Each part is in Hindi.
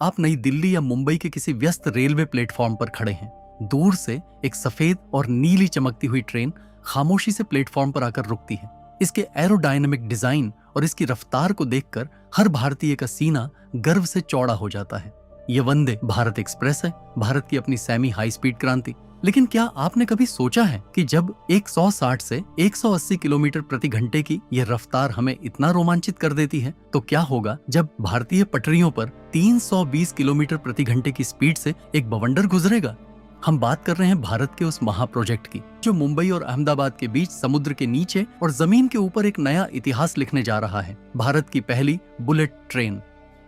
आप नई दिल्ली या मुंबई के किसी व्यस्त रेलवे प्लेटफॉर्म पर खड़े हैं। दूर से एक सफेद और नीली चमकती हुई ट्रेन खामोशी से प्लेटफॉर्म पर आकर रुकती है। इसके एरोडायनामिक डिजाइन और इसकी रफ्तार को देखकर हर भारतीय का सीना गर्व से चौड़ा हो जाता है। ये वंदे भारत एक्सप्रेस है, भारत की अपनी सेमी हाई स्पीड क्रांति। लेकिन क्या आपने कभी सोचा है कि जब 160 से 180 किलोमीटर प्रति घंटे की यह रफ्तार हमें इतना रोमांचित कर देती है, तो क्या होगा जब भारतीय पटरियों पर 320 किलोमीटर प्रति घंटे की स्पीड से एक बवंडर गुजरेगा? हम बात कर रहे हैं भारत के उस महाप्रोजेक्ट की जो मुंबई और अहमदाबाद के बीच समुद्र के नीचे और जमीन के ऊपर एक नया इतिहास लिखने जा रहा है। भारत की पहली बुलेट ट्रेन।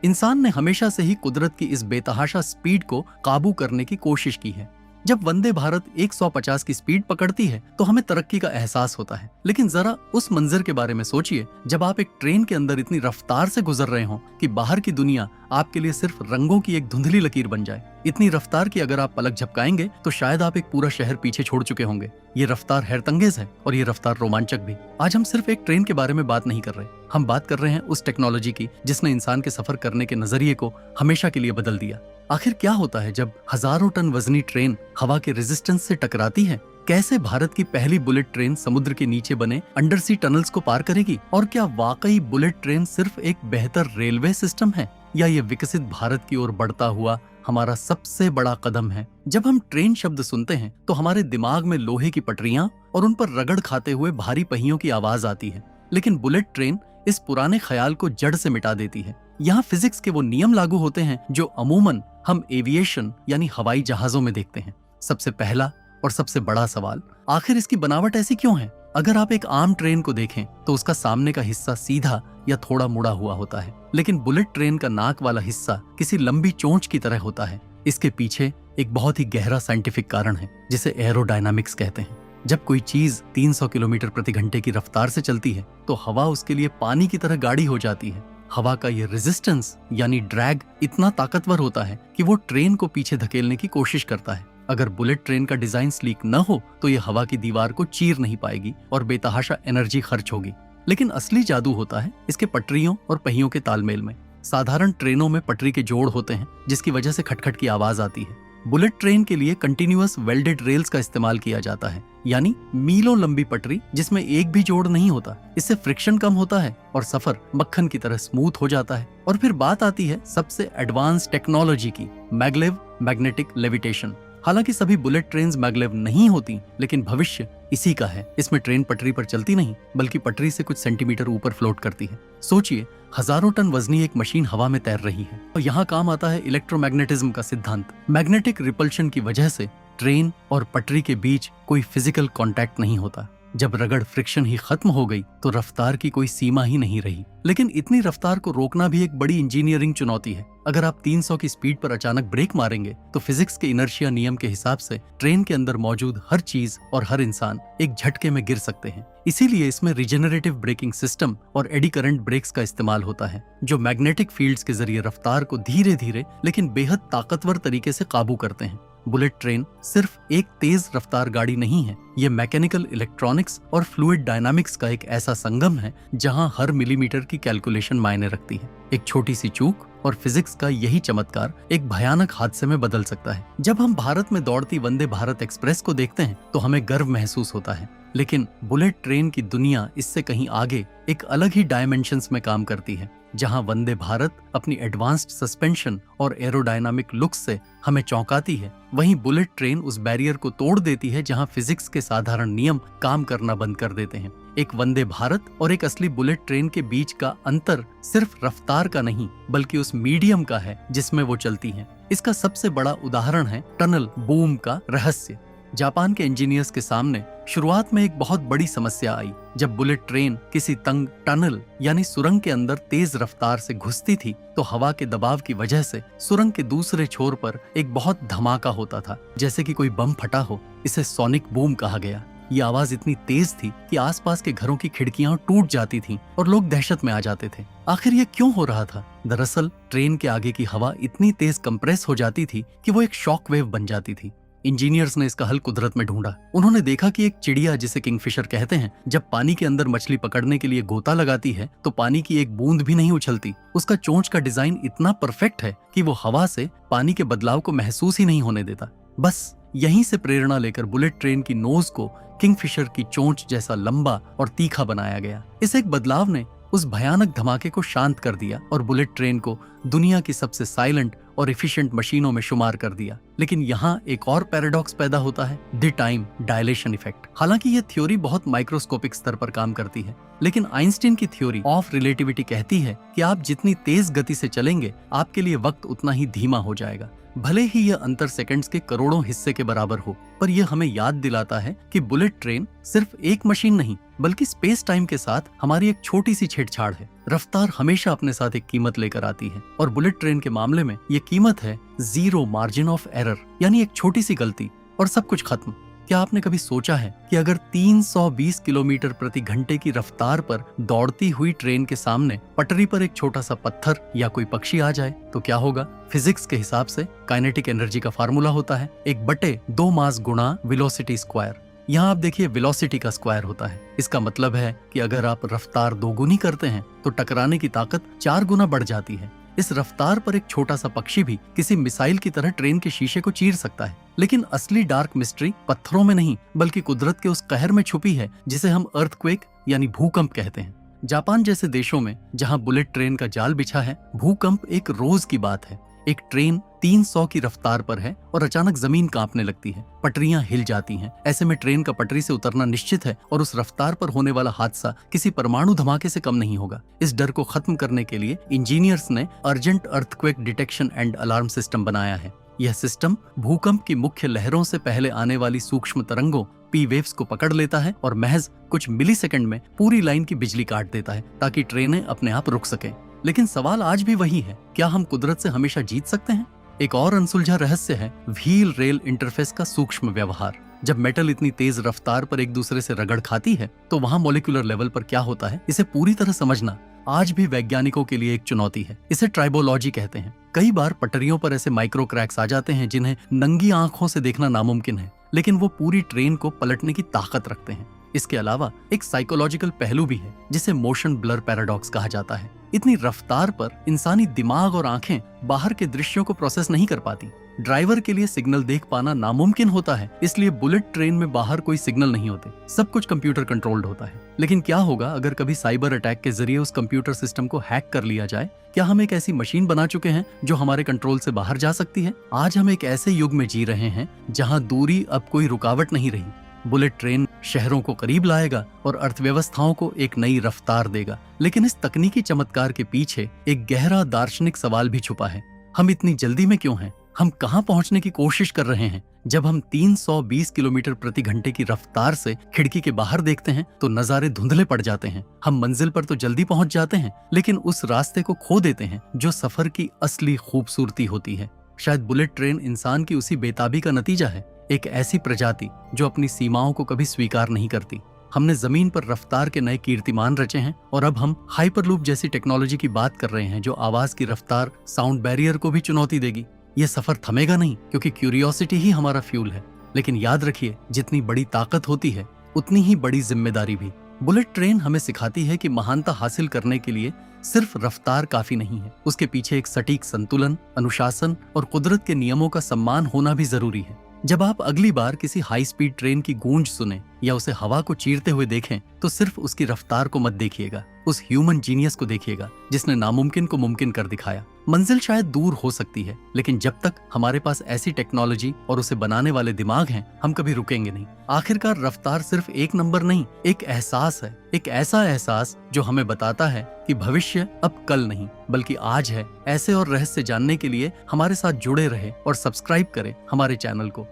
इंसान ने हमेशा से ही कुदरत की इस बेतहाशा स्पीड को काबू करने की कोशिश की है। जब वंदे भारत 150 की स्पीड पकड़ती है तो हमें तरक्की का एहसास होता है। लेकिन जरा उस मंजर के बारे में सोचिए जब आप एक ट्रेन के अंदर इतनी रफ्तार से गुजर रहे हो कि बाहर की दुनिया आपके लिए सिर्फ रंगों की एक धुंधली लकीर बन जाए। इतनी रफ्तार की अगर आप पलक झपकाएंगे तो शायद आप एक पूरा शहर पीछे छोड़ चुके होंगे। ये रफ्तार हैरतअंगेज है और ये रफ्तार रोमांचक भी। आज हम सिर्फ एक ट्रेन के बारे में बात नहीं कर रहे, हम बात कर रहे हैं उस टेक्नोलॉजी की जिसने इंसान के सफर करने के नजरिए को हमेशा के लिए बदल दिया। आखिर क्या होता है जब हजारों टन वजनी ट्रेन हवा के रेजिस्टेंस से टकराती है? कैसे भारत की पहली बुलेट ट्रेन समुद्र के नीचे बने अंडरसी टनल्स को पार करेगी? और क्या वाकई बुलेट ट्रेन सिर्फ एक बेहतर रेलवे सिस्टम है या ये विकसित भारत की ओर बढ़ता हुआ हमारा सबसे बड़ा कदम है? जब हम ट्रेन शब्द सुनते हैं तो हमारे दिमाग में लोहे की पटरियां और उन पर रगड़ खाते हुए भारी पहियों की आवाज आती है। लेकिन बुलेट ट्रेन इस पुराने ख्याल को जड़ से मिटा देती है। यहाँ फिजिक्स के वो नियम लागू होते हैं जो अमूमन हम एविएशन यानी हवाई जहाजों में देखते हैं। सबसे पहला और सबसे बड़ा सवाल, आखिर इसकी बनावट ऐसी क्यों है? अगर आप एक आम ट्रेन को देखें तो उसका सामने का हिस्सा सीधा या थोड़ा मुड़ा हुआ होता है, लेकिन बुलेट ट्रेन का नाक वाला हिस्सा किसी लंबी चोंच की तरह होता है। इसके पीछे एक बहुत ही गहरा साइंटिफिक कारण है जिसे एरोडायनामिक्स कहते हैं। जब कोई चीज 300 किलोमीटर प्रति घंटे की रफ्तार से चलती है तो हवा उसके लिए पानी की तरह गाढ़ी हो जाती है। हवा का ये रेजिस्टेंस यानी ड्रैग इतना ताकतवर होता है कि वो ट्रेन को पीछे धकेलने की कोशिश करता है। अगर बुलेट ट्रेन का डिजाइन स्लीक न हो तो ये हवा की दीवार को चीर नहीं पाएगी और बेतहाशा एनर्जी खर्च होगी। लेकिन असली जादू होता है इसके पटरियों और पहियों के तालमेल में। साधारण ट्रेनों में पटरी के जोड़ होते हैं जिसकी वजह से खटखट की आवाज आती है। बुलेट ट्रेन के लिए कंटिन्यूअस वेल्डेड रेल्स का इस्तेमाल किया जाता है, यानी मीलों लंबी पटरी जिसमें एक भी जोड़ नहीं होता। इससे फ्रिक्शन कम होता है और सफर मक्खन की तरह स्मूथ हो जाता है। और फिर बात आती है सबसे एडवांस टेक्नोलॉजी की, मैग्लेव मैग्नेटिक लेविटेशन। हालांकि सभी बुलेट ट्रेन्स मैग्लेव नहीं होती, लेकिन भविष्य इसी का है। इसमें ट्रेन पटरी पर चलती नहीं बल्कि पटरी से कुछ सेंटीमीटर ऊपर फ्लोट करती है। सोचिए, हजारों टन वजनी एक मशीन हवा में तैर रही है और यहाँ काम आता है इलेक्ट्रोमैग्नेटिज्म का सिद्धांत। मैग्नेटिक रिपल्शन की वजह से ट्रेन और पटरी के बीच कोई फिजिकल कांटेक्ट नहीं होता। जब रगड़ फ्रिक्शन ही खत्म हो गई तो रफ्तार की कोई सीमा ही नहीं रही। लेकिन इतनी रफ्तार को रोकना भी एक बड़ी इंजीनियरिंग चुनौती है। अगर आप 300 की स्पीड पर अचानक ब्रेक मारेंगे तो फिजिक्स के इनर्शिया नियम के हिसाब से ट्रेन के अंदर मौजूद हर चीज और हर इंसान एक झटके में गिर सकते हैं। इसीलिए इसमें रिजेनरेटिव ब्रेकिंग सिस्टम और एडी करंट ब्रेक्स का इस्तेमाल होता है जो मैग्नेटिक फील्ड्स के जरिए रफ्तार को धीरे धीरे लेकिन बेहद ताकतवर तरीके से काबू करते हैं। बुलेट ट्रेन सिर्फ एक तेज रफ्तार गाड़ी नहीं है, ये मैकेनिकल इलेक्ट्रॉनिक्स और फ्लूइड डायनामिक्स का एक ऐसा संगम है जहां हर मिलीमीटर की कैलकुलेशन मायने रखती है। एक छोटी सी चूक और फिजिक्स का यही चमत्कार एक भयानक हादसे में बदल सकता है। जब हम भारत में दौड़ती वंदे भारत एक्सप्रेस को देखते हैं तो हमें गर्व महसूस होता है, लेकिन बुलेट ट्रेन की दुनिया इससे कहीं आगे एक अलग ही डायमेंशंस में काम करती है। जहां वंदे भारत अपनी एडवांस्ड सस्पेंशन और एरोडायनामिक लुक्स से हमें चौंकाती है, वहीं बुलेट ट्रेन उस बैरियर को तोड़ देती है जहां फिजिक्स के साधारण नियम काम करना बंद कर देते हैं। एक वंदे भारत और एक असली बुलेट ट्रेन के बीच का अंतर सिर्फ रफ्तार का नहीं बल्कि उस मीडियम का है जिसमें वो चलती हैं। इसका सबसे बड़ा उदाहरण है टनल बूम का रहस्य। जापान के इंजीनियर्स के सामने शुरुआत में एक बहुत बड़ी समस्या आई। जब बुलेट ट्रेन किसी तंग टनल यानी सुरंग के अंदर तेज रफ्तार से घुसती थी तो हवा के दबाव की वजह से सुरंग के दूसरे छोर पर एक बहुत धमाका होता था, जैसे कि कोई बम फटा हो। इसे सोनिक बूम कहा गया। ये आवाज इतनी तेज थी कि आसपास के घरों की खिड़कियां टूट जाती थीं और लोग दहशत में आ जाते थे। आखिर ये क्यों हो रहा था? दरअसल ट्रेन के आगे की हवा इतनी तेज कंप्रेस हो जाती थी कि वो एक शॉक वेव बन जाती थी। इंजीनियर्स ने इसका हल कुदरत में ढूंढा। उन्होंने देखा कि एक चिड़िया जिसे किंगफिशर कहते हैं, जब पानी के अंदर मछली पकड़ने के लिए गोता लगाती है तो पानी की एक बूंद भी नहीं उछलती। उसका चोंच का डिजाइन इतना परफेक्ट है कि वो हवा से पानी के बदलाव को महसूस ही नहीं होने देता। बस यहीं से प्रेरणा लेकर बुलेट ट्रेन की नोज को किंगफिशर की चोंच जैसा लंबा और तीखा बनाया गया। इस एक बदलाव ने उस भयानक धमाके को शांत कर दिया और बुलेट ट्रेन को दुनिया की सबसे साइलेंट और एफिशिएंट मशीनों में शुमार कर दिया। लेकिन यहाँ एक और पैराडॉक्स पैदा होता है, द टाइम डायलेशन इफेक्ट। हालांकि ये थ्योरी बहुत माइक्रोस्कोपिक स्तर पर काम करती है, लेकिन आइंस्टीन की थ्योरी ऑफ रिलेटिविटी कहती है कि आप जितनी तेज गति से चलेंगे आपके लिए वक्त उतना ही धीमा हो जाएगा। भले ही यह अंतर सेकंड्स के करोड़ों हिस्से के बराबर हो, पर यह हमें याद दिलाता है कि बुलेट ट्रेन सिर्फ एक मशीन नहीं बल्कि स्पेस टाइम के साथ हमारी एक छोटी सी छेड़छाड़ है। रफ्तार हमेशा अपने साथ एक कीमत लेकर आती है और बुलेट ट्रेन के मामले में यह कीमत है जीरो मार्जिन ऑफ एरर, यानी एक छोटी सी गलती और सब कुछ खत्म। क्या आपने कभी सोचा है कि अगर 320 किलोमीटर प्रति घंटे की रफ्तार पर दौड़ती हुई ट्रेन के सामने पटरी पर एक छोटा सा पत्थर या कोई पक्षी आ जाए तो क्या होगा? फिजिक्स के हिसाब से काइनेटिक एनर्जी का फार्मूला होता है 1/2 मास गुणा वेलोसिटी स्क्वायर। यहाँ आप देखिए वेलोसिटी का स्क्वायर होता है। इसका मतलब है कि अगर आप रफ्तार दोगुनी करते हैं तो टकराने की ताकत 4 गुना बढ़ जाती है। इस रफ्तार पर एक छोटा सा पक्षी भी किसी मिसाइल की तरह ट्रेन के शीशे को चीर सकता है। लेकिन असली डार्क मिस्ट्री पत्थरों में नहीं बल्कि कुदरत के उस कहर में छुपी है जिसे हम अर्थक्वेक यानी भूकंप कहते हैं। जापान जैसे देशों में जहां बुलेट ट्रेन का जाल बिछा है, भूकंप एक रोज की बात है। एक ट्रेन 300 की रफ्तार पर है और अचानक जमीन कांपने लगती है, पटरियां हिल जाती हैं। ऐसे में ट्रेन का पटरी से उतरना निश्चित है और उस रफ्तार पर होने वाला हादसा किसी परमाणु धमाके से कम नहीं होगा। इस डर को खत्म करने के लिए इंजीनियर्स ने urgent earthquake detection and alarm system बनाया है। यह सिस्टम भूकंप की मुख्य लहरों से पहले आने वाली सूक्ष्म तरंगों पी वेव्स को पकड़ लेता है और महज कुछ मिलीसेकंड में पूरी लाइन की बिजली काट देता है ताकि ट्रेनें अपने आप रुक सकें। लेकिन सवाल आज भी वही है, क्या हम कुदरत से हमेशा जीत सकते हैं? एक और अनसुलझा रहस्य है व्हील रेल इंटरफेस का सूक्ष्म व्यवहार। जब मेटल इतनी तेज रफ्तार पर एक दूसरे से रगड़ खाती है तो वहां मॉलिक्यूलर लेवल पर क्या होता है, इसे पूरी तरह समझना आज भी वैज्ञानिकों के लिए एक चुनौती है। इसे ट्राइबोलॉजी कहते हैं। कई बार पटरियों पर ऐसे माइक्रो क्रैक्स आ जाते हैं जिन्हें नंगी आंखों से देखना नामुमकिन है, लेकिन वो पूरी ट्रेन को पलटने की ताकत रखते हैं। इसके अलावा एक साइकोलॉजिकल पहलू भी है जिसे मोशन ब्लर पैराडॉक्स कहा जाता है। इतनी रफ्तार पर इंसानी दिमाग और आंखें बाहर के दृश्यों को प्रोसेस नहीं कर पाती। ड्राइवर के लिए सिग्नल देख पाना नामुमकिन होता है, इसलिए बुलेट ट्रेन में बाहर कोई सिग्नल नहीं होते, सब कुछ कंप्यूटर कंट्रोल्ड होता है। लेकिन क्या होगा अगर कभी साइबर अटैक के जरिए उस कंप्यूटर सिस्टम को हैक कर लिया जाए? क्या हम एक ऐसी मशीन बना चुके हैं जो हमारे कंट्रोल से बाहर जा सकती है? आज हम एक ऐसे युग में जी रहे हैं जहाँ दूरी अब कोई रुकावट नहीं रही। बुलेट ट्रेन शहरों को करीब लाएगा और अर्थव्यवस्थाओं को एक नई रफ्तार देगा। लेकिन इस तकनीकी चमत्कार के पीछे एक गहरा दार्शनिक सवाल भी छुपा है। हम इतनी जल्दी में क्यों हैं? हम कहां पहुंचने की कोशिश कर रहे हैं? जब हम 320 किलोमीटर प्रति घंटे की रफ्तार से खिड़की के बाहर देखते हैं तो नजारे धुंधले पड़ जाते हैं। हम मंजिल पर तो जल्दी पहुंच जाते हैं, लेकिन उस रास्ते को खो देते हैं जो सफर की असली खूबसूरती होती है। शायद बुलेट ट्रेन इंसान की उसी बेताबी का नतीजा है, एक ऐसी प्रजाति जो अपनी सीमाओं को कभी स्वीकार नहीं करती। हमने जमीन पर रफ्तार के नए कीर्तिमान रचे हैं और अब हम हाइपरलूप जैसी टेक्नोलॉजी की बात कर रहे हैं जो आवाज की रफ्तार, साउंड बैरियर को भी चुनौती देगी। यह सफर थमेगा नहीं क्योंकि क्यूरियोसिटी ही हमारा फ्यूल है। लेकिन याद रखिए, जितनी बड़ी ताकत होती है उतनी ही बड़ी जिम्मेदारी भी। बुलेट ट्रेन हमें सिखाती है कि महानता हासिल करने के लिए सिर्फ रफ्तार काफी नहीं है, उसके पीछे एक सटीक संतुलन, अनुशासन और कुदरत के नियमों का सम्मान होना भी जरूरी है। जब आप अगली बार किसी हाई स्पीड ट्रेन की गूंज सुने या उसे हवा को चीरते हुए देखें तो सिर्फ उसकी रफ्तार को मत देखिएगा, उस ह्यूमन जीनियस को देखिएगा जिसने नामुमकिन को मुमकिन कर दिखाया। मंजिल शायद दूर हो सकती है, लेकिन जब तक हमारे पास ऐसी टेक्नोलॉजी और उसे बनाने वाले दिमाग हैं, हम कभी रुकेंगे नहीं। आखिरकार रफ्तार सिर्फ एक नंबर नहीं, एक एहसास है, एक ऐसा एहसास जो हमें बताता है कि भविष्य अब कल नहीं बल्कि आज है। ऐसे और रहस्य जानने के लिए हमारे साथ जुड़े रहे और सब्सक्राइब करें हमारे चैनल को।